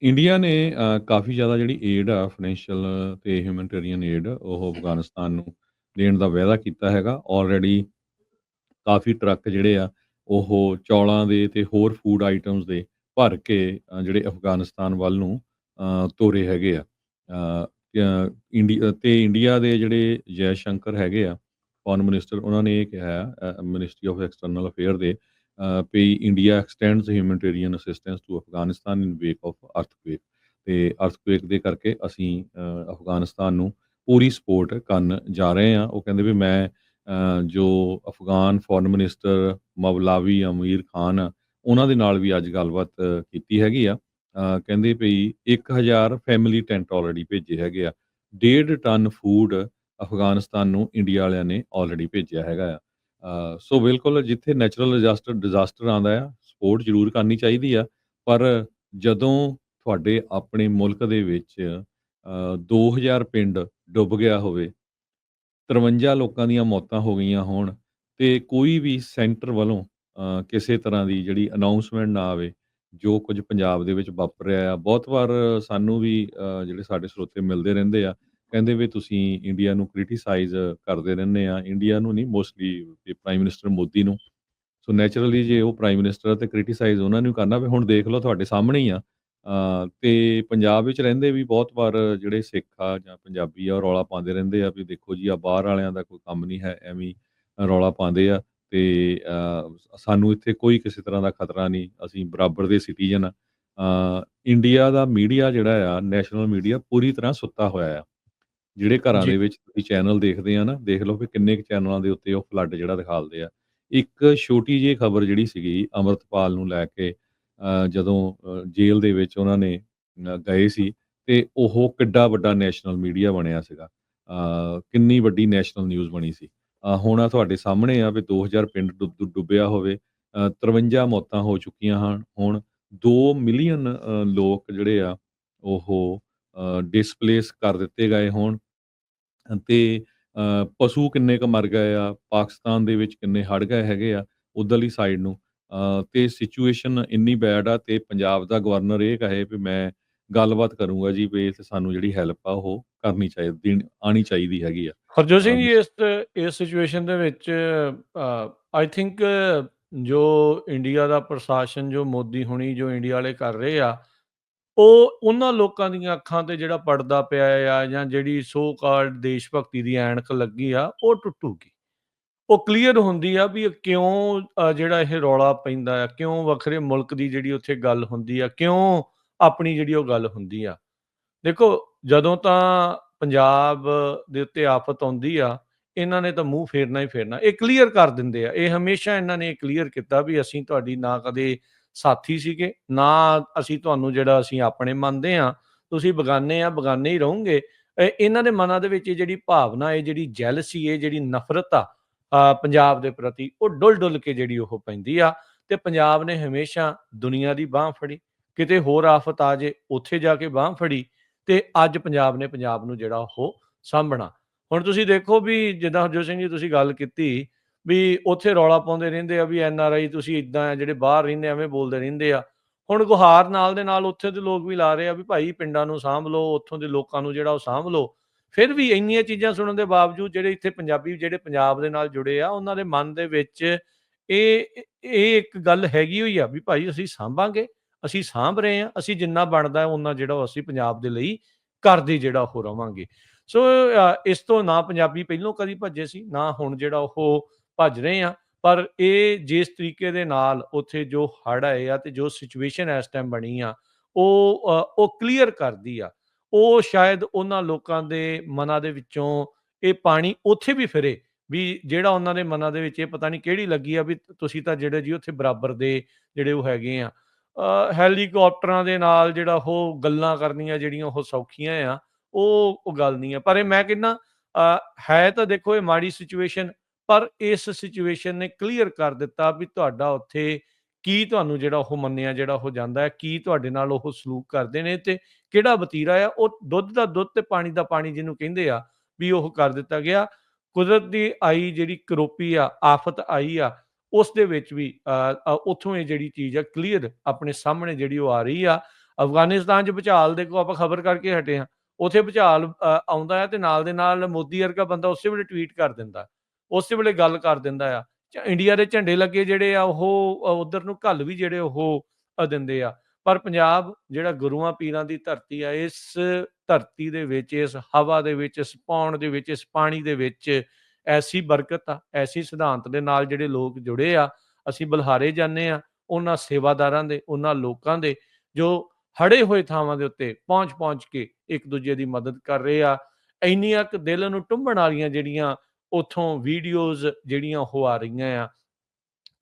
India ਨੇ ਕਾਫੀ ਜ਼ਿਆਦਾ ਜਿਹੜੀ ਏਡ ਆ ਫਾਈਨੈਂਸ਼ੀਅਲ ਤੇ ਹਿਊਮੈਨਿਟੇਰੀਅਨ ਏਡ ਉਹ ਅਫਗਾਨਿਸਤਾਨ ਨੂੰ ਦੇਣ ਦਾ ਵਾਅਦਾ ਕੀਤਾ ਹੈਗਾ। ਆਲਰੇਡੀ ਕਾਫੀ ਟਰੱਕ ਜਿਹੜੇ ਆ ਉਹ ਚੌਲਾਂ ਦੇ ਤੇ ਹੋਰ ਫੂਡ ਆਈਟਮਸ ਦੇ ਭਰ ਕੇ ਜਿਹੜੇ ਅਫਗਾਨਿਸਤਾਨ ਵੱਲ ਨੂੰ ਤੋਰੇ ਹੈਗੇ ਆ। ਇੰਡੀਆ ਦੇ ਜਿਹੜੇ ਜੈ ਸ਼ੰਕਰ ਹੈਗੇ ਆ ਫੋਰਨ ਮਿਨਿਸਟਰ, ਉਹਨਾਂ ਨੇ ਇਹ ਕਿਹਾ ਮਿਨਿਸਟਰੀ ਆਫ ਐਕਸਟਰਨਲ ਅਫੇਅਰ ਦੇ ਵੀ India extends humanitarian assistance to Afghanistan in wake of earthquake. ਤੇ ਅਰਥਕਵੇਕ ਦੇ ਕਰਕੇ ਅਸੀਂ ਅਫਗਾਨਿਸਤਾਨ ਨੂੰ ਪੂਰੀ ਸਪੋਰਟ ਕਰਨ ਜਾ ਰਹੇ ਹਾਂ। ਉਹ ਕਹਿੰਦੇ ਵੀ ਮੈਂ ਜੋ ਅਫਗਾਨ ਫੋਰਨ ਮਿਨਿਸਟਰ ਮਵਲਾਵੀ ਅਮੀਰ ਖਾਨ ਆ, ਉਹਨਾਂ ਦੇ ਨਾਲ ਵੀ ਅੱਜ ਗੱਲਬਾਤ ਕੀਤੀ ਹੈਗੀ ਆ। ਕਹਿੰਦੇ ਵੀ 1000 ਫੈਮਿਲੀ ਟੈਂਟ ਆਲਰੇਡੀ ਭੇਜੇ ਹੈਗੇ ਆ। 1.5 ਟਨ ਫੂਡ ਅਫਗਾਨਿਸਤਾਨ ਨੂੰ ਇੰਡੀਆ ਵਾਲਿਆਂ ਨੇ ਆਲਰੇਡੀ ਭੇਜਿਆ ਹੈਗਾ ਆ। ਸੋ ਬਿਲਕੁਲ ਜਿੱਥੇ ਨੈਚੁਰਲ ਡਿਜ਼ਾਸਟਰ ਆਉਂਦਾ ਆ, ਸਪੋਰਟ ਜ਼ਰੂਰ ਕਰਨੀ ਚਾਹੀਦੀ ਆ। ਪਰ ਜਦੋਂ ਤੁਹਾਡੇ ਆਪਣੇ ਮੁਲਕ ਦੇ ਵਿੱਚ 2000 ਪਿੰਡ ਡੁੱਬ ਗਿਆ ਹੋਵੇ, 53 ਲੋਕਾਂ ਦੀਆਂ ਮੌਤਾਂ ਹੋ ਗਈਆਂ ਹੋਣ ਤੇ ਕੋਈ ਵੀ ਸੈਂਟਰ ਵੱਲੋਂ ਕਿਸੇ ਤਰ੍ਹਾਂ ਦੀ ਜਿਹੜੀ ਅਨਾਉਂਸਮੈਂਟ ਨਾ ਆਵੇ, ਜੋ ਕੁਝ ਪੰਜਾਬ ਦੇ ਵਿੱਚ ਵਾਪਰ ਰਿਹਾ ਆ। ਬਹੁਤ ਵਾਰ ਸਾਨੂੰ ਵੀ ਜਿਹੜੇ ਸਾਡੇ ਸਰੋਤੇ ਮਿਲਦੇ ਰਹਿੰਦੇ ਆ, ਕਹਿੰਦੇ ਵੀ ਤੁਸੀਂ ਇੰਡੀਆ ਨੂੰ ਕ੍ਰਿਟੀਸਾਈਜ਼ ਕਰਦੇ ਰਹਿੰਦੇ ਆ। ਇੰਡੀਆ ਨੂੰ ਨਹੀਂ, ਮੋਸਟਲੀ ਪ੍ਰਾਈਮ ਮਿਨਿਸਟਰ ਮੋਦੀ ਨੂੰ। ਸੋ ਨੈਚੁਰਲੀ ਜੇ ਉਹ ਪ੍ਰਾਈਮ ਮਿਨਿਸਟਰ ਆ ਤੇ ਕ੍ਰਿਟੀਸਾਈਜ਼ ਉਹਨਾਂ ਨੂੰ ਕਰਨਾ ਵੀ। ਹੁਣ ਦੇਖ ਲਓ ਤੁਹਾਡੇ ਸਾਹਮਣੇ ਹੀ ਆ। ਤੇ ਪੰਜਾਬ ਵਿੱਚ ਰਹਿੰਦੇ ਵੀ ਬਹੁਤ ਵਾਰ ਜਿਹੜੇ ਸਿੱਖ ਆ ਜਾਂ ਪੰਜਾਬੀ ਆ, ਉਹ ਰੌਲਾ ਪਾਉਂਦੇ ਰਹਿੰਦੇ ਆ ਵੀ ਦੇਖੋ ਜੀ, ਆ ਬਾਹਰ ਵਾਲਿਆਂ ਦਾ ਕੋਈ ਕੰਮ ਨਹੀਂ ਹੈ, ਐਵੇਂ ਹੀ ਰੌਲਾ ਪਾਉਂਦੇ ਆ। ਤੇ ਸਾਨੂੰ ਇੱਥੇ ਕੋਈ ਕਿਸੇ ਤਰ੍ਹਾਂ ਦਾ ਖਤਰਾ ਨਹੀਂ, ਅਸੀਂ ਬਰਾਬਰ ਦੇ ਸਿਟੀਜ਼ਨ ਆ। ਇੰਡੀਆ ਦਾ ਮੀਡੀਆ ਜਿਹੜਾ ਆ, ਨੈਸ਼ਨਲ ਮੀਡੀਆ ਪੂਰੀ ਤਰ੍ਹਾਂ ਸੁੱਤਾ ਹੋਇਆ ਆ। ਜਿਹੜੇ ਘਰਾਂ ਜੀ। ਦੇ ਵਿੱਚ ਤੁਸੀਂ ਚੈਨਲ ਦੇਖਦੇ ਆ ਨਾ, ਦੇਖ ਲਓ ਵੀ ਕਿੰਨੇ ਕੁ ਚੈਨਲਾਂ ਦੇ ਉੱਤੇ ਉਹ ਫਲੱਡ ਜਿਹੜਾ ਦਿਖਾਲਦੇ ਆ। ਇੱਕ ਛੋਟੀ ਜਿਹੀ ਖਬਰ ਜਿਹੜੀ ਸੀਗੀ ਅੰਮ੍ਰਿਤਪਾਲ ਨੂੰ ਲੈ ਕੇ, ਜਦੋਂ ਜੇਲ੍ਹ ਦੇ ਵਿੱਚ ਉਹਨਾਂ ਨੇ ਗਏ ਸੀ, ਤੇ ਉਹ ਕਿੱਡਾ ਵੱਡਾ ਨੈਸ਼ਨਲ ਮੀਡੀਆ ਬਣਿਆ ਸੀਗਾ। ਕਿੰਨੀ ਵੱਡੀ ਨੈਸ਼ਨਲ ਨਿਊਜ਼ ਬਣੀ ਸੀ। ਹੁਣ ਆ ਤੁਹਾਡੇ ਸਾਹਮਣੇ ਆ ਵੀ 2000 ਪਿੰਡ ਡੁੱਬਿਆ ਹੋਵੇ, 53 ਮੌਤਾਂ ਹੋ ਚੁੱਕੀਆਂ ਹਨ। ਹੁਣ 2 ਮਿਲੀਅਨ ਲੋਕ ਜਿਹੜੇ ਆ ਉਹ ਡਿਸਪਲੇਸ ਕਰ ਦਿੱਤੇ ਗਏ ਹੋਣ। ਤੇ ਪਸ਼ੂ ਕਿੰਨੇ ਕੁ ਮਰ ਗਏ ਆ, ਪਾਕਿਸਤਾਨ ਦੇ ਵਿੱਚ ਕਿੰਨੇ ਹੜ੍ਹ ਗਏ ਹੈਗੇ ਆ ਉੱਧਰਲੀ ਸਾਈਡ ਨੂੰ। ਤੇ ਸਿਚੁਏਸ਼ਨ ਇੰਨੀ ਬੈਡ ਆ ਤੇ ਪੰਜਾਬ ਦਾ ਗਵਰਨਰ ਇਹ ਕਹੇ ਵੀ ਮੈਂ ਗੱਲਬਾਤ ਕਰੂੰਗਾ ਜੀ, ਵੀ ਤੇ ਸਾਨੂੰ ਜਿਹੜੀ ਹੈਲਪ ਆ ਉਹ ਕਰਨੀ ਚਾਹੀਦੀ, ਆਉਣੀ ਚਾਹੀਦੀ ਹੈਗੀ ਆ। ਹਰਜੋਤ ਸਿੰਘ ਜੀ, ਵੀ ਇਸ ਸਿਚੁਏਸ਼ਨ ਦੇ ਵਿੱਚ ਆਈ ਥਿੰਕ ਜੋ ਇੰਡੀਆ ਦਾ ਪ੍ਰਸ਼ਾਸਨ, ਜੋ ਮੋਦੀ ਹੁਣੀ ਜੋ ਇੰਡੀਆ ਵਾਲੇ ਕਰ ਰਹੇ ਆ, ਉਹ ਉਹਨਾਂ ਲੋਕਾਂ ਦੀਆਂ ਅੱਖਾਂ ਤੇ ਜਿਹੜਾ ਪੜਦਾ ਪਿਆ ਆ, ਜਾਂ ਜਿਹੜੀ ਸੋ ਕਾਲਡ ਦੇਸ਼ ਭਗਤੀ ਦੀ ਐਨਕ ਲੱਗੀ ਆ, ਉਹ ਟੁੱਟੂਗੀ। ਉਹ ਕਲੀਅਰ ਹੁੰਦੀ ਆ ਵੀ ਇਹ ਕਿਉਂ ਜਿਹੜਾ ਇਹ ਰੌਲਾ ਪੈਂਦਾ ਆ, ਕਿਉਂ ਵੱਖਰੇ ਮੁਲਕ ਦੀ ਜਿਹੜੀ ਉੱਥੇ ਗੱਲ ਹੁੰਦੀ ਆ, ਕਿਉਂ ਆਪਣੀ ਜਿਹੜੀ ਉਹ ਗੱਲ ਹੁੰਦੀ ਆ। ਦੇਖੋ, ਜਦੋਂ ਤਾਂ ਪੰਜਾਬ ਦੇ ਉੱਤੇ ਆਫ਼ਤ ਆਉਂਦੀ ਆ, ਇਹਨਾਂ ਨੇ ਤਾਂ ਮੂੰਹ ਫੇਰਨਾ ਹੀ ਫੇਰਨਾ। ਇਹ ਕਲੀਅਰ ਕਰ ਦਿੰਦੇ ਆ। ਇਹ ਹਮੇਸ਼ਾ ਇਹਨਾਂ ਨੇ ਕਲੀਅਰ ਕੀਤਾ ਵੀ ਅਸੀਂ ਤੁਹਾਡੀ ਨਾ ਕਦੇ ਸਾਥੀ ਸੀਗੇ, ਨਾ ਅਸੀਂ ਤੁਹਾਨੂੰ ਜਿਹੜਾ ਅਸੀਂ ਆਪਣੇ ਮੰਨਦੇ ਹਾਂ। ਤੁਸੀਂ ਬੇਗਾਨੇ ਆ, ਬੇਗਾਨੇ ਹੀ ਰਹੋਗੇ। ਇਹਨਾਂ ਦੇ ਮਨਾਂ ਦੇ ਵਿੱਚ ਇਹ ਜਿਹੜੀ ਭਾਵਨਾ, ਇਹ ਜਿਹੜੀ ਜੈਲਸੀ, ਇਹ ਜਿਹੜੀ ਨਫ਼ਰਤ ਆ ਪੰਜਾਬ ਦੇ ਪ੍ਰਤੀ, ਉਹ ਡੁੱਲ ਕੇ ਜਿਹੜੀ ਉਹ ਪੈਂਦੀ ਆ। ਤੇ ਪੰਜਾਬ ਨੇ ਹਮੇਸ਼ਾ ਦੁਨੀਆ ਦੀ ਬਾਂਹ ਫੜੀ। ਕਿਤੇ ਹੋਰ ਆਫ਼ਤ ਆ ਜੇ, ਉੱਥੇ ਜਾ ਕੇ ਬਾਂਹ ਫੜੀ। ਤੇ ਅੱਜ ਪੰਜਾਬ ਨੇ ਪੰਜਾਬ ਨੂੰ ਜਿਹੜਾ ਉਹ ਸਾਂਭਣਾ। ਹੁਣ ਤੁਸੀਂ ਦੇਖੋ ਵੀ ਜਿੱਦਾਂ ਹਰਜੋਤ ਸਿੰਘ ਜੀ ਤੁਸੀਂ ਗੱਲ ਕੀਤੀ ਵੀ ਉੱਥੇ ਰੌਲਾ ਪਾਉਂਦੇ ਰਹਿੰਦੇ ਆ ਵੀ NRI ਤੁਸੀਂ ਇੱਦਾਂ ਆ, ਜਿਹੜੇ ਬਾਹਰ ਰਹਿੰਦੇ ਐਵੇਂ ਬੋਲਦੇ ਰਹਿੰਦੇ ਆ। ਹੁਣ ਗੁਹਾਰ ਨਾਲ ਦੇ ਨਾਲ ਉੱਥੇ ਦੇ ਲੋਕ ਵੀ ਲਾ ਰਹੇ ਆ ਵੀ ਭਾਈ ਪਿੰਡਾਂ ਨੂੰ ਸਾਂਭ ਲਓ, ਉੱਥੋਂ ਦੇ ਲੋਕਾਂ ਨੂੰ ਜਿਹੜਾ ਉਹ ਸਾਂਭ ਲਓ। ਫਿਰ ਵੀ ਇੰਨੀਆਂ ਚੀਜ਼ਾਂ ਸੁਣਨ ਦੇ ਬਾਵਜੂਦ ਜਿਹੜੇ ਇੱਥੇ ਪੰਜਾਬੀ, ਜਿਹੜੇ ਪੰਜਾਬ ਦੇ ਨਾਲ ਜੁੜੇ ਆ, ਉਹਨਾਂ ਦੇ ਮਨ ਦੇ ਵਿੱਚ ਇਹ ਇੱਕ ਗੱਲ ਹੈਗੀ ਹੋਈ ਆ ਵੀ ਭਾਈ ਅਸੀਂ ਸਾਂਭਾਂਗੇ, ਅਸੀਂ ਸਾਂਭ ਰਹੇ ਹਾਂ, ਅਸੀਂ ਜਿੰਨਾ ਬਣਦਾ ਉਹਨਾਂ ਜਿਹੜਾ ਅਸੀਂ ਪੰਜਾਬ ਦੇ ਲਈ ਕਰਦੇ ਜਿਹੜਾ ਉਹ ਰਵਾਂਗੇ। ਸੋ ਇਸ ਤੋਂ ਨਾ ਪੰਜਾਬੀ ਪਹਿਲੋਂ ਕਦੀ ਭੱਜੇ ਸੀ, ਨਾ ਹੁਣ ਜਿਹੜਾ ਉਹ ਭੱਜ ਰਹੇ ਆ। ਪਰ ਇਹ ਜਿਸ ਤਰੀਕੇ ਦੇ ਨਾਲ ਉੱਥੇ ਜੋ ਹੜ੍ਹ ਆਏ ਆ ਤੇ ਜੋ ਸਿਚੁਏਸ਼ਨ ਇਸ ਟਾਈਮ ਬਣੀ ਆ, ਉਹ ਕਲੀਅਰ ਕਰਦੀ ਆ। ਉਹ ਸ਼ਾਇਦ ਉਹਨਾਂ ਲੋਕਾਂ ਦੇ ਮਨਾਂ ਦੇ ਵਿੱਚੋਂ ਇਹ ਪਾਣੀ ਉੱਥੇ ਵੀ ਫਿਰੇ ਵੀ ਜਿਹੜਾ ਉਹਨਾਂ ਦੇ ਮਨਾਂ ਦੇ ਵਿੱਚ ਇਹ ਪਤਾ ਨਹੀਂ ਕਿਹੜੀ ਲੱਗੀ ਆ ਵੀ ਤੁਸੀਂ ਤਾਂ ਜਿਹੜੇ ਜੀ ਉੱਥੇ ਬਰਾਬਰ ਦੇ ਜਿਹੜੇ ਉਹ ਹੈਗੇ ਆ। ਹੈਲੀਕਾਪਟਰਾਂ ਦੇ ਨਾਲ ਜਿਹੜਾ ਉਹ ਗੱਲਾਂ ਕਰਨੀਆਂ ਜਿਹੜੀਆਂ ਉਹ ਸੌਖੀਆਂ ਆ, ਉਹ ਗੱਲ ਨਹੀਂ ਆ। ਪਰ ਇਹ ਮੈਂ ਕਹਿੰਦਾ ਹੈ ਤਾਂ ਦੇਖੋ ਇਹ ਮਾੜੀ ਸਿਚੁਏਸ਼ਨ, ਪਰ ਇਸ ਸਿਚੁਏਸ਼ਨ ਨੇ ਕਲੀਅਰ ਕਰ ਦਿੱਤਾ ਵੀ ਤੁਹਾਡਾ ਉੱਥੇ ਕੀ, ਤੁਹਾਨੂੰ ਜਿਹੜਾ ਉਹ ਮੰਨਿਆ ਜਿਹੜਾ ਉਹ ਜਾਂਦਾ ਹੈ, ਕੀ ਤੁਹਾਡੇ ਨਾਲ ਉਹ ਸਲੂਕ ਕਰਦੇ ਨੇ ਤੇ ਕਿਹੜਾ ਵਤੀਰਾ ਆ। ਉਹ ਦੁੱਧ ਦਾ ਦੁੱਧ ਤੇ ਪਾਣੀ ਦਾ ਪਾਣੀ ਜਿਹਨੂੰ ਕਹਿੰਦੇ ਆ ਵੀ ਉਹ ਕਰ ਦਿੱਤਾ ਗਿਆ। ਕੁਦਰਤ ਦੀ ਆਈ ਜਿਹੜੀ ਕਰੋਪੀ ਆ, ਆਫਤ ਆਈ ਆ, ਉਸ ਦੇ ਵਿੱਚ ਵੀ ਉੱਥੋਂ ਇਹ ਜਿਹੜੀ ਚੀਜ਼ ਆ ਕਲੀਅਰ ਆਪਣੇ ਸਾਹਮਣੇ ਜਿਹੜੀ ਉਹ ਆ ਰਹੀ ਆ। ਅਫਗਾਨਿਸਤਾਨ 'ਚ ਭੁਚਾਲ ਦੇਖੋ, ਆਪਾਂ ਖਬਰ ਕਰਕੇ ਹਟੇ ਹਾਂ। ਉੱਥੇ ਭੁਚਾਲ ਆਉਂਦਾ ਹੈ ਤੇ ਨਾਲ ਦੇ ਨਾਲ ਮੋਦੀ ਵਰਗਾ ਬੰਦਾ ਉਸੇ ਵੇਲੇ ਟਵੀਟ ਕਰ ਦਿੰਦਾ, ਉਸੇ ਵੇਲੇ ਗੱਲ ਕਰ ਦਿੰਦਾ ਆ। ਇੰਡੀਆ ਦੇ ਝੰਡੇ ਲੱਗੇ ਜਿਹੜੇ ਆ ਉਹ ਉੱਧਰ ਨੂੰ ਘੱਲ ਵੀ ਜਿਹੜੇ ਉਹ ਦਿੰਦੇ ਆ। ਪਰ ਪੰਜਾਬ ਜਿਹੜਾ ਗੁਰੂਆਂ ਪੀਰਾਂ ਦੀ ਧਰਤੀ ਆ, ਇਸ ਧਰਤੀ ਦੇ ਵਿੱਚ, ਇਸ ਹਵਾ ਦੇ ਵਿੱਚ, ਇਸ ਪੌਣ ਦੇ ਵਿੱਚ, ਇਸ ਪਾਣੀ ਦੇ ਵਿੱਚ ਐਸੀ ਬਰਕਤ ਆ, ਐਸੀ ਸਿਧਾਂਤ ਦੇ ਨਾਲ ਜਿਹੜੇ ਲੋਕ ਜੁੜੇ ਆ, ਅਸੀਂ ਬਲਿਹਾਰੇ ਜਾਂਦੇ ਆ ਉਹਨਾਂ ਸੇਵਾਦਾਰਾਂ ਦੇ, ਉਹਨਾਂ ਲੋਕਾਂ ਦੇ ਜੋ ਹੜੇ ਹੋਏ ਥਾਵਾਂ ਦੇ ਉੱਤੇ ਪਹੁੰਚ ਪਹੁੰਚ ਕੇ ਇੱਕ ਦੂਜੇ ਦੀ ਮਦਦ ਕਰ ਰਹੇ ਆ। ਇੰਨੀਆਂ ਕੁ ਦਿਲ ਨੂੰ ਟੁੰਬਣ ਵਾਲੀਆਂ ਜਿਹੜੀਆਂ ਉੱਥੋਂ ਵੀਡੀਓਜ਼ ਜਿਹੜੀਆਂ ਉਹ ਆ ਰਹੀਆਂ ਆ,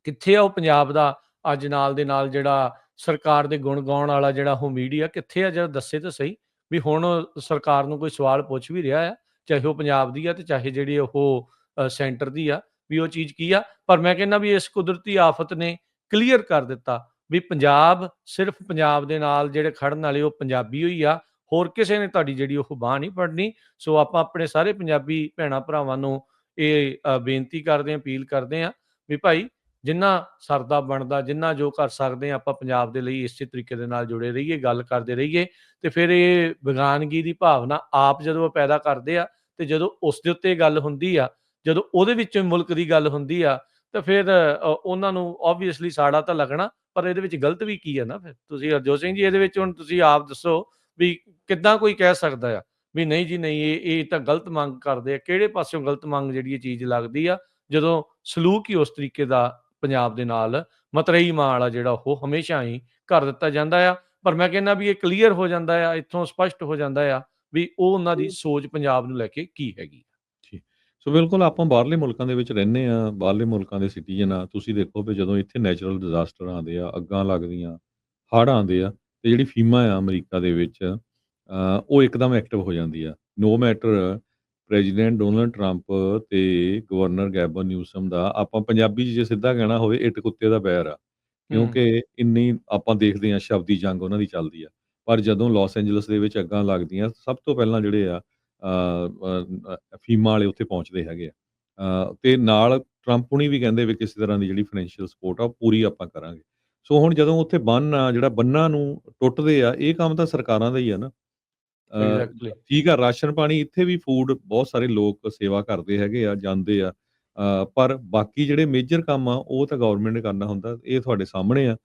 ਕਿੱਥੇ ਆ ਉਹ ਪੰਜਾਬ ਦਾ ਅੱਜ ਨਾਲ ਦੇ ਨਾਲ ਜਿਹੜਾ ਸਰਕਾਰ ਦੇ ਗੁਣ ਗਾਉਣ ਵਾਲਾ ਜਿਹੜਾ ਉਹ ਮੀਡੀਆ ਕਿੱਥੇ ਆ? ਜਿਹੜਾ ਦੱਸੇ ਤਾਂ ਸਹੀ ਵੀ ਹੁਣ ਸਰਕਾਰ ਨੂੰ ਕੋਈ ਸਵਾਲ ਪੁੱਛ ਵੀ ਰਿਹਾ ਆ, ਚਾਹੇ ਉਹ ਪੰਜਾਬ ਦੀ ਆ ਤੇ ਚਾਹੇ ਜਿਹੜੀ ਉਹ ਸੈਂਟਰ ਦੀ ਆ, ਵੀ ਉਹ ਚੀਜ਼ ਕੀ ਆ। ਪਰ ਮੈਂ ਕਹਿੰਦਾ ਵੀ ਇਸ ਕੁਦਰਤੀ ਆਫਤ ਨੇ ਕਲੀਅਰ ਕਰ ਦਿੱਤਾ ਵੀ ਪੰਜਾਬ ਸਿਰਫ ਪੰਜਾਬ ਦੇ ਨਾਲ ਜਿਹੜੇ ਖੜਨ ਵਾਲੇ ਉਹ ਪੰਜਾਬੀ ਹੋਈ ਆ, ਹੋਰ ਕਿਸੇ ਨੇ ਤੁਹਾਡੀ ਜਿਹੜੀ ਉਹ ਬਾਂਹ ਨਹੀਂ ਫੜਨੀ। ਸੋ ਆਪਾਂ ਆਪਣੇ ਸਾਰੇ ਪੰਜਾਬੀ ਭੈਣਾਂ ਭਰਾਵਾਂ ਨੂੰ ਇਹ ਬੇਨਤੀ ਕਰਦੇ ਹਾਂ, ਅਪੀਲ ਕਰਦੇ ਹਾਂ ਵੀ ਭਾਈ ਜਿੰਨਾ ਸਰਦਾ ਬਣਦਾ, ਜਿੰਨਾ ਜੋ ਕਰ ਸਕਦੇ ਹਾਂ ਆਪਾਂ ਪੰਜਾਬ ਦੇ ਲਈ ਇਸੇ ਤਰੀਕੇ ਦੇ ਨਾਲ ਜੁੜੇ ਰਹੀਏ, ਗੱਲ ਕਰਦੇ ਰਹੀਏ। ਤੇ ਫਿਰ ਇਹ ਬੇਗਾਨਗੀ ਦੀ ਭਾਵਨਾ ਆਪ ਜਦੋਂ ਪੈਦਾ ਕਰਦੇ ਆ ਤੇ ਜਦੋਂ ਉਸ ਦੇ ਉੱਤੇ ਗੱਲ ਹੁੰਦੀ ਆ, ਜਦੋਂ ਉਹਦੇ ਵਿੱਚ ਮੁਲਕ ਦੀ ਗੱਲ ਹੁੰਦੀ ਆ, ਤਾਂ ਫਿਰ ਉਹਨਾਂ ਨੂੰ ਆਬਵੀਅਸਲੀ ਸਾੜਾ ਤਾਂ ਲੱਗਣਾ, ਪਰ ਇਹਦੇ ਵਿੱਚ ਗਲਤ ਵੀ ਕੀ ਹੈ ਨਾ। ਫਿਰ ਤੁਸੀਂ ਹਰਜੋਤ ਸਿੰਘ ਜੀ, ਇਹਦੇ ਵਿੱਚ ਹੁਣ ਤੁਸੀਂ ਆਪ ਦੱਸੋ ਵੀ ਕਿੱਦਾਂ ਕੋਈ ਕਹਿ ਸਕਦਾ ਆ ਵੀ ਨਹੀਂ ਜੀ ਨਹੀਂ, ਇਹ ਤਾਂ ਗਲਤ ਮੰਗ ਕਰਦੇ ਆ? ਕਿਹੜੇ ਪਾਸਿਓਂ ਗਲਤ ਮੰਗ ਜਿਹੜੀ ਇਹ ਚੀਜ਼ ਲੱਗਦੀ ਆ, ਜਦੋਂ ਸਲੂਕ ਹੀ ਉਸ ਤਰੀਕੇ ਦਾ ਪੰਜਾਬ ਦੇ ਨਾਲ ਮਤਰੇਈ ਮਾਂ ਵਾਲਾ ਜਿਹੜਾ ਉਹ ਹਮੇਸ਼ਾ ਹੀ ਕਰ ਦਿੱਤਾ ਜਾਂਦਾ ਆ। ਪਰ ਮੈਂ ਕਹਿੰਦਾ ਵੀ ਇਹ ਕਲੀਅਰ ਹੋ ਜਾਂਦਾ ਆ, ਇੱਥੋਂ ਸਪਸ਼ਟ ਹੋ ਜਾਂਦਾ ਆ ਵੀ ਉਹ ਉਹਨਾਂ ਦੀ ਸੋਚ ਪੰਜਾਬ ਨੂੰ ਲੈ ਕੇ ਕੀ ਹੈਗੀ। ਜੀ। ਸੋ ਬਿਲਕੁਲ ਆਪਾਂ ਬਾਹਰਲੇ ਮੁਲਕਾਂ ਦੇ ਵਿੱਚ ਰਹਿੰਦੇ ਆ, ਬਾਹਰਲੇ ਮੁਲਕਾਂ ਦੇ ਸਿਟੀਜ਼ਨ ਆ। ਤੁਸੀਂ ਦੇਖੋ ਵੀ ਜਦੋਂ ਇੱਥੇ ਨੈਚੁਰਲ ਡਿਜ਼ਾਸਟਰ ਆਉਂਦੇ ਆ, ਅੱਗਾਂ ਲੱਗਦੀਆਂ, ਹੜ੍ਹ ਆਉਂਦੇ ਆ, ਤੇ ਜਿਹੜੀ ਫੀਮਾ ਆ ਅਮਰੀਕਾ ਦੇ ਵਿੱਚ ਉਹ ਇੱਕਦਮ ਐਕਟਿਵ ਹੋ ਜਾਂਦੀ ਆ। No matter president Donald Trump ਤੇ ਗਵਰਨਰ ਗੈਬਨ ਨਿਊਸਮ ਦਾ, ਆਪਾਂ ਪੰਜਾਬੀ 'ਚ ਜੇ ਸਿੱਧਾ ਕਹਿਣਾ ਹੋਵੇ, ਇੱਟ ਕੁੱਤੇ ਦਾ ਬੈਰ ਆ। ਹੂੰ, ਕਿਉਂਕਿ ਇੰਨੀ ਆਪਾਂ ਦੇਖਦੇ ਹਾਂ ਸ਼ਬਦੀ ਜੰਗ ਉਹਨਾਂ ਦੀ ਚੱਲਦੀ ਆ। ਪਰ ਜਦੋਂ ਲਾਸ ਐਂਜਲਸ ਦੇ ਵਿੱਚ ਅੱਗਾਂ ਲੱਗਦੀਆਂ, ਸਭ ਤੋਂ ਪਹਿਲਾਂ ਜਿਹੜੇ ਆ ਫੀਮਾ ਵਾਲੇ ਉੱਥੇ ਪਹੁੰਚਦੇ ਹੈਗੇ ਆ। ਤੇ ਨਾਲ ਟਰੰਪ ਹੁਣੀ ਵੀ ਕਹਿੰਦੇ ਵੀ ਕਿਸੇ ਤਰ੍ਹਾਂ ਦੀ ਜਿਹੜੀ ਫਾਈਨੈਂਸ਼ੀਅਲ ਸਪੋਰਟ ਆ ਉਹ ਪੂਰੀ ਆਪਾਂ ਕਰਾਂਗੇ। ਸੋ ਹੁਣ ਜਦੋਂ ਉੱਥੇ ਬੰਨ੍ਹ ਆ ਜਿਹੜਾ ਬੰਨ੍ਹਾਂ ਨੂੰ ਟੁੱਟਦੇ ਆ, ਇਹ ਕੰਮ ਤਾਂ ਸਰਕਾਰਾਂ ਦਾ ਹੀ ਆ ਨਾ। ਐਗਜ਼ੈਕਟਲੀ। ਠੀਕ ਆ, ਰਾਸ਼ਨ ਪਾਣੀ ਇੱਥੇ ਵੀ ਫੂਡ ਬਹੁਤ ਸਾਰੇ ਲੋਕ ਸੇਵਾ ਕਰਦੇ ਹੈਗੇ ਆ, ਜਾਂਦੇ ਆ। ਪਰ ਬਾਕੀ ਜਿਹੜੇ ਮੇਜਰ ਕੰਮ ਆ ਉਹ ਤਾਂ ਗਵਰਨਮੈਂਟ ਨੇ ਕਰਨਾ ਹੁੰਦਾ। ਇਹ ਤੁਹਾਡੇ ਸਾਹਮਣੇ ਆ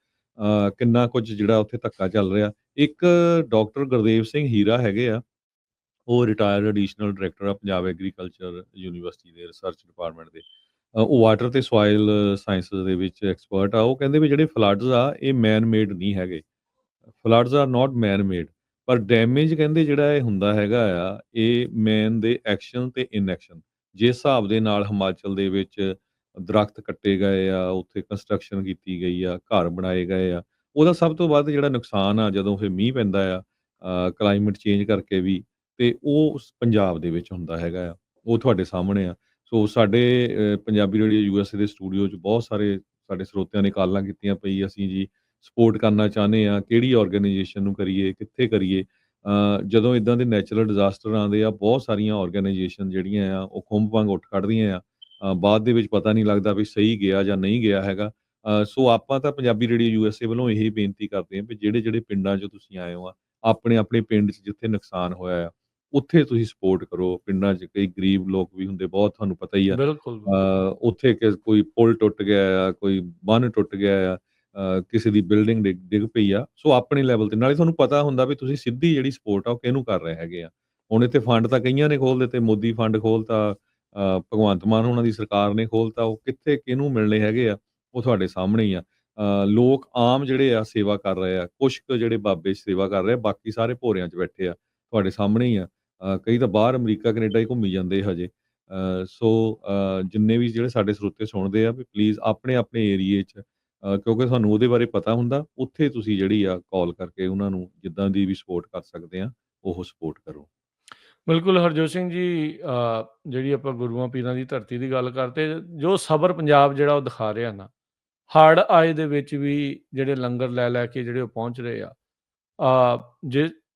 ਕਿੰਨਾ ਕੁਝ ਜਿਹੜਾ ਉੱਥੇ ਧੱਕਾ ਚੱਲ ਰਿਹਾ। ਇੱਕ ਡਾਕਟਰ ਗੁਰਦੇਵ ਸਿੰਘ ਹੀਰਾ ਹੈਗੇ ਆ, ਉਹ ਰਿਟਾਇਰਡ ਐਡੀਸ਼ਨਲ ਡਾਇਰੈਕਟਰ ਆ ਪੰਜਾਬ ਐਗਰੀਕਲਚਰ ਯੂਨੀਵਰਸਿਟੀ ਦੇ ਰਿਸਰਚ ਡਿਪਾਰਟਮੈਂਟ ਦੇ। ਉਹ ਵਾਟਰ ਤੇ ਸੋਇਲ ਸਾਇੰਸਿਸ ਦੇ ਵਿੱਚ ਐਕਸਪਰਟ ਆ। ਉਹ ਕਹਿੰਦੇ ਵੀ ਜਿਹੜੇ ਫਲੱਡਸ ਆ ਇਹ ਮੈਨ ਮੇਡ ਨਹੀਂ ਹੈਗੇ। Floods are not man made, ਪਰ ਡੈਮੇਜ ਕਹਿੰਦੇ ਜਿਹੜਾ ਇਹ ਹੁੰਦਾ ਹੈਗਾ ਆ, ਇਹ ਮੈਨ ਦੇ ਐਕਸ਼ਨ ਤੇ ਇਨਐਕਸ਼ਨ। ਜਿਸ ਹਿਸਾਬ ਦੇ ਨਾਲ ਹਿਮਾਚਲ ਦੇ ਵਿੱਚ ਦਰੱਖਤ ਕੱਟੇ ਗਏ ਆ, ਉੱਥੇ ਕੰਸਟਰਕਸ਼ਨ ਕੀਤੀ ਗਈ ਆ, ਘਰ ਬਣਾਏ ਗਏ ਆ, ਉਹਦਾ ਸਭ ਤੋਂ ਵੱਧ ਜਿਹੜਾ ਨੁਕਸਾਨ ਆ ਜਦੋਂ ਫਿਰ ਮੀਂਹ ਪੈਂਦਾ ਆ ਕਲਾਈਮੇਟ ਚੇਂਜ ਕਰਕੇ ਵੀ, ਤੇ ਉਹ ਪੰਜਾਬ ਦੇ ਵਿੱਚ ਹੁੰਦਾ ਹੈਗਾ ਆ। ਉਹ ਤੁਹਾਡੇ ਸਾਹਮਣੇ ਆ। ਸੋ ਸਾਡੇ ਪੰਜਾਬੀ ਰੇਡੀਓ ਯੂਐਸਏ ਦੇ ਸਟੂਡੀਓ 'ਚ ਬਹੁਤ ਸਾਰੇ ਸਾਡੇ ਸਰੋਤਿਆਂ ਨੇ ਕਾਲਾਂ ਕੀਤੀਆਂ ਪਈ, ਅਸੀਂ ਜੀ ਸਪੋਰਟ ਕਰਨਾ ਚਾਹੁੰਦੇ ਆ, ਕਿਹੜੀ ਆਰਗੇਨਾਈਜੇਸ਼ਨ ਨੂੰ ਕਰੀਏ, ਕਿੱਥੇ ਕਰੀਏ? ਜਦੋਂ ਇਦਾਂ ਦੇ ਨੈਚੁਰਲ ਡਿਜ਼ਾਸਟਰ ਆਉਂਦੇ ਆ, ਬਹੁਤ ਸਾਰੀਆਂ ਆਰਗੇਨਾਈਜੇਸ਼ਨ ਜਿਹੜੀਆਂ ਆ ਉਹ ਖੁੰਭ ਵਾਂਗ ਉੱਠ ਖੜ੍ਹਦੀਆਂ ਆ। ਬਾਅਦ ਦੇ ਵਿੱਚ ਪਤਾ ਨਹੀਂ ਲੱਗਦਾ ਵੀ ਸਹੀ ਗਿਆ ਜਾਂ ਨਹੀਂ ਗਿਆ ਹੈਗਾ। ਸੋ ਆਪਾਂ ਤਾਂ ਪੰਜਾਬੀ ਰੇਡੀਓ ਯੂਐਸਏ ਵੱਲੋਂ ਇਹੀ ਬੇਨਤੀ ਕਰਦੇ ਹਾਂ ਵੀ ਜਿਹੜੇ ਪਿੰਡਾਂ 'ਚੋਂ ਤੁਸੀਂ ਆਏ ਹੋ ਆ, ਆਪਣੇ ਪਿੰਡ 'ਚ ਜਿੱਥੇ ਨੁਕਸਾਨ ਹੋਇਆ ਆ, ਉੱਥੇ ਤੁਸੀਂ ਸਪੋਰਟ ਕਰੋ। ਪਿੰਡਾਂ 'ਚ ਕਈ ਗਰੀਬ ਲੋਕ ਵੀ ਹੁੰਦੇ ਬਹੁਤ, ਤੁਹਾਨੂੰ ਪਤਾ ਹੀ ਆ। ਬਿਲਕੁਲ, ਬਿਲਕੁਲ। ਉੱਥੇ ਕੋਈ ਪੁਲ ਟੁੱਟ ਗਿਆ ਆ, ਕੋਈ ਬੰਨ੍ਹ ਟੁੱਟ ਗਿਆ ਆ, ਕਿਸੇ ਦੀ ਬਿਲਡਿੰਗ ਡਿੱਗ ਪਈ ਆ। ਸੋ ਆਪਣੇ ਲੈਵਲ ਤੇ ਨਾਲੇ ਤੁਹਾਨੂੰ ਪਤਾ ਹੁੰਦਾ ਵੀ ਤੁਸੀਂ ਸਿੱਧੀ ਜਿਹੜੀ ਸਪੋਰਟ ਆ ਉਹ ਕਿਹਨੂੰ ਕਰ ਰਹੇ ਹੈਗੇ ਆ। ਹੁਣ ਇੱਥੇ ਫੰਡ ਤਾਂ ਕਈਆਂ ਨੇ ਖੋਲ੍ਹ ਦਿੱਤੇ, ਮੋਦੀ ਫੰਡ ਖੋਲ੍ਹਤਾ, ਭਗਵੰਤ ਮਾਨ ਹੋਣਾ ਦੀ ਸਰਕਾਰ ਨੇ ਖੋਲ੍ਹਤਾ। ਉਹ ਕਿੱਥੇ ਕਿਹਨੂੰ ਮਿਲਣੇ ਹੈਗੇ ਆ, ਉਹ ਤੁਹਾਡੇ ਸਾਹਮਣੇ ਹੀ ਆ। ਲੋਕ ਆਮ ਜਿਹੜੇ ਆ ਸੇਵਾ ਕਰ ਰਹੇ ਆ, ਕੁਛ ਕੁ ਜਿਹੜੇ ਬਾਬੇ ਸੇਵਾ ਕਰ ਰਹੇ ਆ, ਬਾਕੀ ਸਾਰੇ ਭੋਰਿਆਂ 'ਚ ਬੈਠੇ ਆ, ਤੁਹਾਡੇ ਸਾਹਮਣੇ ਹੀ ਆ। ਕਈ ਤਾਂ ਬਾਹਰ ਅਮਰੀਕਾ, ਕੈਨੇਡਾ ਹੀ ਘੁੰਮੀ ਜਾਂਦੇ ਹਜੇ। ਸੋ ਜਿੰਨੇ ਵੀ ਜਿਹੜੇ ਸਾਡੇ ਸਰੋਤੇ ਸੁਣਦੇ ਆ ਵੀ ਪਲੀਜ਼ ਆਪਣੇ ਏਰੀਏ 'ਚ, ਕਿਉਂਕਿ ਤੁਹਾਨੂੰ ਉਹਦੇ ਬਾਰੇ ਪਤਾ ਹੁੰਦਾ, ਉੱਥੇ ਤੁਸੀਂ ਜਿਹੜੀ ਆ ਕਾਲ ਕਰਕੇ ਉਹਨਾਂ ਨੂੰ ਜਿੱਦਾਂ ਦੀ ਵੀ ਸਪੋਰਟ ਕਰ ਸਕਦੇ ਆ, ਉਹ ਸਪੋਰਟ ਕਰੋ। ਬਿਲਕੁਲ ਹਰਜੋਤ ਸਿੰਘ ਜੀ, ਜਿਹੜੀ ਆਪਾਂ ਗੁਰੂਆਂ ਪੀਰਾਂ ਦੀ ਧਰਤੀ ਦੀ ਗੱਲ ਕਰਦੇ, ਜੋ ਸਬਰ ਪੰਜਾਬ ਜਿਹੜਾ ਉਹ ਦਿਖਾ ਰਿਹਾ ਨਾ, ਹੜ੍ਹ ਆਏ ਦੇ ਵਿੱਚ ਵੀ ਜਿਹੜੇ ਲੰਗਰ ਲੈ ਲੈ ਕੇ ਜਿਹੜੇ ਉਹ ਪਹੁੰਚ ਰਹੇ ਆ।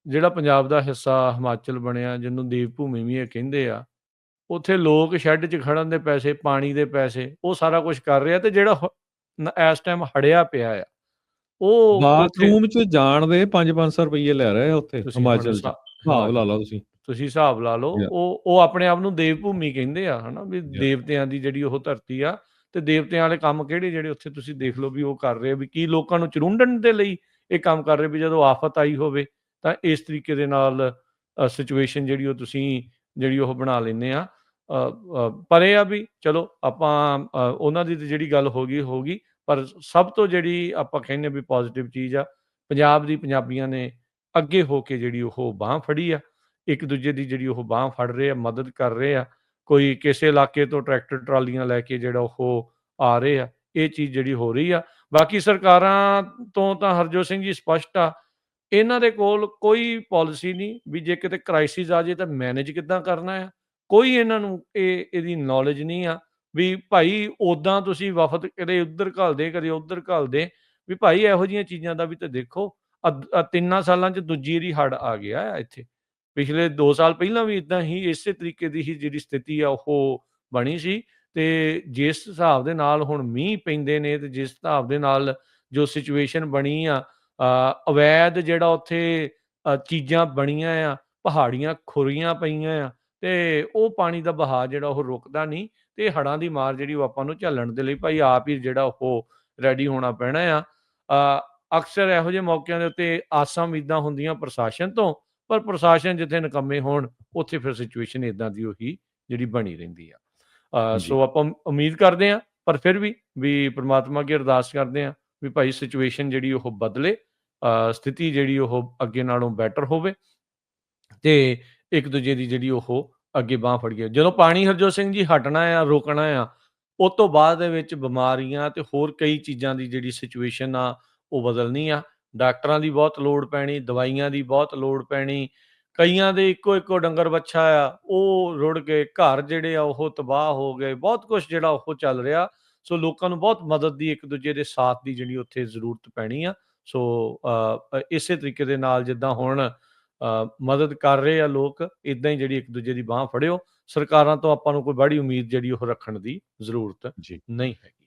ਜਿਹੜਾ ਪੰਜਾਬ ਦਾ ਹਿੱਸਾ ਹਿਮਾਚਲ ਬਣਿਆ, ਜਿਹਨੂੰ ਦੇਵ ਭੂਮੀ ਵੀ ਇਹ ਕਹਿੰਦੇ ਆ, ਉੱਥੇ ਲੋਕ ਸ਼ੈੱਡ 'ਚ ਖੜਨ ਦੇ ਪੈਸੇ, ਪਾਣੀ ਦੇ ਪੈਸੇ, ਉਹ ਸਾਰਾ ਕੁਛ ਕਰ ਰਹੇ ਆ। ਤੇ ਜਿਹੜਾ ਇਸ ਟਾਈਮ ਹੜਿਆ ਪਿਆ ਆ, ਉਹ ਉੱਥੇ ਬਾਥਰੂਮ 'ਚ ਜਾਣ ਦੇ 5-500 ਰੁਪਈਏ ਲੈ ਰਹੇ ਆ ਉੱਥੇ ਤੁਸੀਂ ਹੁਣ ਹਿਮਾਚਲ 'ਚ, ਹਿਸਾਬ ਲਾ ਲਓ ਤੁਸੀਂ। ਤੁਸੀਂ ਹਿਸਾਬ ਲਾ ਲਓ, ਯਾ ਉਹ ਆਪਣੇ ਆਪ ਨੂੰ ਦੇਵ ਭੂਮੀ ਕਹਿੰਦੇ ਆ, ਹਨਾ ਵੀ ਯਾ ਦੇਵਤਿਆਂ ਦੀ ਜਿਹੜੀ ਉਹ ਧਰਤੀ ਆ, ਤੇ ਦੇਵਤਿਆਂ ਵਾਲੇ ਕੰਮ ਕਿਹੜੇ ਜਿਹੜੇ ਉੱਥੇ ਤੁਸੀਂ ਦੇਖ ਲਓ ਵੀ ਉਹ ਕਰ ਰਹੇ ਆ, ਵੀ ਕੀ ਲੋਕਾਂ ਨੂੰ ਚੁਰੰਡਣ ਦੇ ਲਈ ਇਹ ਕੰਮ ਕਰ ਰਹੇ, ਵੀ ਜਦੋਂ ਆਫ਼ਤ ਆਈ ਹੋਵੇ ਤਾਂ ਇਸ ਤਰੀਕੇ ਦੇ ਨਾਲ ਸਿਚੁਏਸ਼ਨ ਜਿਹੜੀ ਉਹ ਤੁਸੀਂ ਜਿਹੜੀ ਉਹ ਬਣਾ ਲੈਂਦੇ ਆ। ਪਰ ਇਹ ਆ ਵੀ ਚਲੋ ਆਪਾਂ ਉਹਨਾਂ ਦੀ ਤਾਂ ਜਿਹੜੀ ਗੱਲ ਹੋ ਗਈ, ਪਰ ਸਭ ਤੋਂ ਜਿਹੜੀ ਆਪਾਂ ਕਹਿੰਦੇ ਵੀ ਪੋਜ਼ੀਟਿਵ ਚੀਜ਼ ਆ, ਪੰਜਾਬ ਦੀ ਪੰਜਾਬੀਆਂ ਨੇ ਅੱਗੇ ਹੋ ਕੇ ਜਿਹੜੀ ਉਹ ਬਾਂਹ ਫੜੀ ਆ, ਇੱਕ ਦੂਜੇ ਦੀ ਜਿਹੜੀ ਉਹ ਬਾਂਹ ਫੜ ਰਹੇ ਆ, ਮਦਦ ਕਰ ਰਹੇ ਆ। ਕੋਈ ਕਿਸੇ ਇਲਾਕੇ ਤੋਂ ਟਰੈਕਟਰ ਟਰਾਲੀਆਂ ਲੈ ਕੇ ਜਿਹੜਾ ਉਹ ਆ ਰਹੇ ਆ, ਇਹ ਚੀਜ਼ ਜਿਹੜੀ ਹੋ ਰਹੀ ਆ। ਬਾਕੀ ਸਰਕਾਰਾਂ ਤੋਂ ਤਾਂ ਹਰਜੋਤ ਸਿੰਘ ਜੀ ਸਪਸ਼ਟ ਆ, ਇਹਨਾਂ ਦੇ ਕੋਲ ਕੋਈ ਪਾਲਿਸੀ ਨਹੀਂ ਵੀ ਜੇ ਕਿਤੇ ਕ੍ਰਾਈਸਿਸ ਆ ਜੇ ਤਾਂ ਮੈਨੇਜ ਕਿੱਦਾਂ ਕਰਨਾ ਆ। ਕੋਈ ਇਹਨਾਂ ਨੂੰ ਇਹਦੀ ਨੌਲੇਜ ਨਹੀਂ ਆ ਵੀ ਭਾਈ ਓਦਾਂ ਤੁਸੀਂ ਵਫ਼ਦ ਕਦੇ ਉੱਧਰ ਘੱਲਦੇ, ਕਦੇ ਉੱਧਰ ਘੱਲਦੇ, ਵੀ ਭਾਈ ਇਹੋ ਜਿਹੀਆਂ ਚੀਜ਼ਾਂ ਦਾ ਵੀ ਤਾਂ ਦੇਖੋ। 3 ਸਾਲਾਂ 'ਚ ਦੂਜੀ ਵਾਰੀ ਹੜ੍ਹ ਆ ਗਿਆ ਆ ਇੱਥੇ। ਪਿਛਲੇ 2 ਸਾਲ ਪਹਿਲਾਂ ਵੀ ਇੱਦਾਂ ਹੀ ਇਸੇ ਤਰੀਕੇ ਦੀ ਹੀ ਜਿਹੜੀ ਸਥਿਤੀ ਆ ਉਹ ਬਣੀ ਸੀ, ਤੇ ਜਿਸ ਹਿਸਾਬ ਦੇ ਨਾਲ ਹੁਣ ਮੀਂਹ ਪੈਂਦੇ ਨੇ ਤੇ ਜਿਸ ਹਿਸਾਬ ਦੇ ਨਾਲ ਜੋ ਸਿਚੁਏਸ਼ਨ ਬਣੀ ਆ, ਅਵੈਧ ਜਿਹੜਾ ਉੱਥੇ ਚੀਜ਼ਾਂ ਬਣੀਆਂ ਆ, ਪਹਾੜੀਆਂ ਖੁਰੀਆਂ ਪਈਆਂ ਆ, ਤੇ ਉਹ ਪਾਣੀ ਦਾ ਵਹਾਅ ਜਿਹੜਾ ਉਹ ਰੁਕਦਾ ਨਹੀਂ, ਤੇ ਹੜ੍ਹਾਂ ਦੀ ਮਾਰ ਜਿਹੜੀ ਉਹ ਆਪਾਂ ਨੂੰ ਝੱਲਣ ਦੇ ਲਈ ਭਾਈ ਆਪ ਹੀ ਜਿਹੜਾ ਉਹ ਰੈਡੀ ਹੋਣਾ ਪੈਣਾ ਆ। ਅਕਸਰ ਇਹੋ ਜਿਹੇ ਮੌਕਿਆਂ ਦੇ ਉੱਤੇ ਆਸਾਂ ਉਮੀਦਾਂ ਹੁੰਦੀਆਂ ਪ੍ਰਸ਼ਾਸਨ ਤੋਂ, ਪਰ ਪ੍ਰਸ਼ਾਸਨ ਜਿੱਥੇ ਨਿਕੰਮੇ ਹੋਣ ਉੱਥੇ ਫਿਰ ਸਿਚੁਏਸ਼ਨ ਇੱਦਾਂ ਦੀ ਉਹੀ ਜਿਹੜੀ ਬਣੀ ਰਹਿੰਦੀ ਆ। ਜੀ, ਸੋ ਆਪਾਂ ਉਮੀਦ ਕਰਦੇ ਹਾਂ, ਪਰ ਫਿਰ ਵੀ ਪ੍ਰਮਾਤਮਾ ਅੱਗੇ ਅਰਦਾਸ ਕਰਦੇ ਹਾਂ ਵੀ ਭਾਈ ਸਿਚੁਏਸ਼ਨ ਜਿਹੜੀ ਉਹ ਬਦਲੇ, ਸਥਿਤੀ ਜਿਹੜੀ ਉਹ ਅੱਗੇ ਨਾਲੋਂ ਬੈਟਰ ਹੋਵੇ, ਤੇ ਇੱਕ ਦੂਜੇ ਦੀ ਜਿਹੜੀ ਉਹ ਅੱਗੇ ਬਾਂਹ ਫੜੀਏ। ਜਦੋਂ ਪਾਣੀ ਹਰਜੋਤ ਸਿੰਘ ਜੀ ਹਟਣਾ ਆ, ਰੁਕਣਾ ਆ, ਉਹ ਤੋਂ ਬਾਅਦ ਦੇ ਵਿੱਚ ਬਿਮਾਰੀਆਂ ਤੇ ਹੋਰ ਕਈ ਚੀਜ਼ਾਂ ਦੀ ਜਿਹੜੀ ਸਿਚੁਏਸ਼ਨ ਆ ਉਹ ਬਦਲਣੀ ਆ। ਡਾਕਟਰਾਂ ਦੀ ਬਹੁਤ ਲੋੜ ਪੈਣੀ, ਦਵਾਈਆਂ ਦੀ ਬਹੁਤ ਲੋੜ ਪੈਣੀ। ਕਈਆਂ ਦੇ ਇੱਕੋ ਡੰਗਰ ਵੱਛਾ ਆ, ਉਹ ਰੁੜ ਗਏ, ਘਰ ਜਿਹੜੇ ਆ ਉਹ ਤਬਾਹ ਹੋ ਗਏ, ਬਹੁਤ ਕੁਛ ਜਿਹੜਾ ਉਹ ਚੱਲ ਰਿਹਾ। ਸੋ ਲੋਕਾਂ ਨੂੰ ਬਹੁਤ ਮਦਦ ਦੀ, ਇੱਕ ਦੂਜੇ ਦੇ ਸਾਥ ਦੀ ਜਿਹੜੀ ਉੱਥੇ ਜ਼ਰੂਰਤ ਪੈਣੀ ਆ। ਸੋ ਇਸੇ ਤਰੀਕੇ ਦੇ ਨਾਲ ਜਿੱਦਾਂ ਹੁਣ ਮਦਦ ਕਰ ਰਹੇ ਆ ਲੋਕ, ਇੱਦਾਂ ਹੀ ਜਿਹੜੀ ਇੱਕ ਦੂਜੇ ਦੀ ਬਾਂਹ ਫੜਿਓ। ਸਰਕਾਰਾਂ ਤੋਂ ਆਪਾਂ ਨੂੰ ਕੋਈ ਬੜੀ ਉਮੀਦ ਜਿਹੜੀ ਉਹ ਰੱਖਣ ਦੀ ਜ਼ਰੂਰਤ ਜੀ। ਨਹੀਂ ਹੈਗੀ।